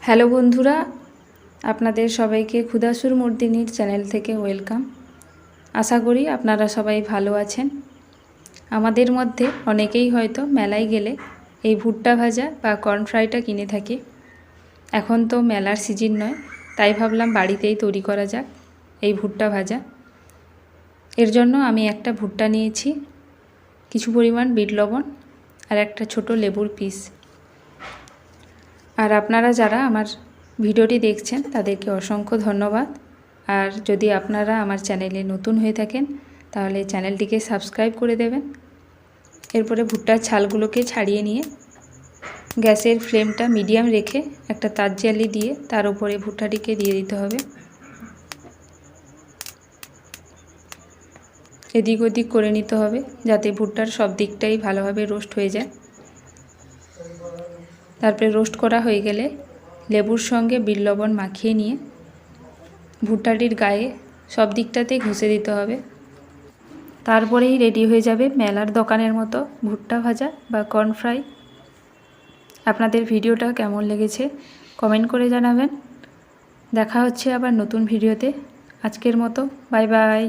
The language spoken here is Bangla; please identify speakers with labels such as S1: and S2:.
S1: হ্যালো বন্ধুরা, আপনাদের সবাইকে ক্ষুধাসুর মর্দিনীর চ্যানেল থেকে ওয়েলকাম। আশা করি আপনারা সবাই ভালো আছেন। আমাদের মধ্যে অনেকেই হয়তো মেলায় গেলে এই ভুট্টা ভাজা বা কর্ন ফ্রাইটা কিনে থাকে। এখন তো মেলার সিজন নয়, তাই ভাবলাম বাড়িতেই তৈরি করা যাক এই ভুট্টা ভাজা। এর জন্য আমি একটা ভুট্টা নিয়েছি, কিছু পরিমাণ বিট লবণ আর একটা ছোট লেবুর পিস। আর আপনারা যারা আমার ভিডিওটি দেখছেন তাদেরকে অসংখ্য ধন্যবাদ। আর যদি আপনারা আমার চ্যানেলে নতুন হয়ে থাকেন তাহলে চ্যানেলটিকে সাবস্ক্রাইব করে দেবেন। এরপরে ভুট্টার ছালগুলোকে ছাড়িয়ে নিয়ে গ্যাসের ফ্লেমটা মিডিয়াম রেখে একটা তার জালি দিয়ে তার উপরে ভুট্টাটিকে দিয়ে দিতে হবে। এদিক ওদিক করে নিতে হবে যাতে ভুট্টার সব দিকটাই ভালোভাবে রোস্ট হয়ে যায়। তারপরে রোস্ট করা হয়ে গেলে লেবুর সঙ্গে বিট লবণ মাখিয়ে নিয়ে ভুট্টাটির গায়ে সব দিকটাতেই ঘষে দিতে হবে। তারপরেই রেডি হয়ে যাবে মেলার দোকানের মতো ভুট্টা ভাজা বা কর্ন ফ্রাই। আপনাদের ভিডিওটা কেমন লেগেছে কমেন্ট করে জানাবেন। দেখা হচ্ছে আবার নতুন ভিডিওতে। আজকের মতো বাই বাই।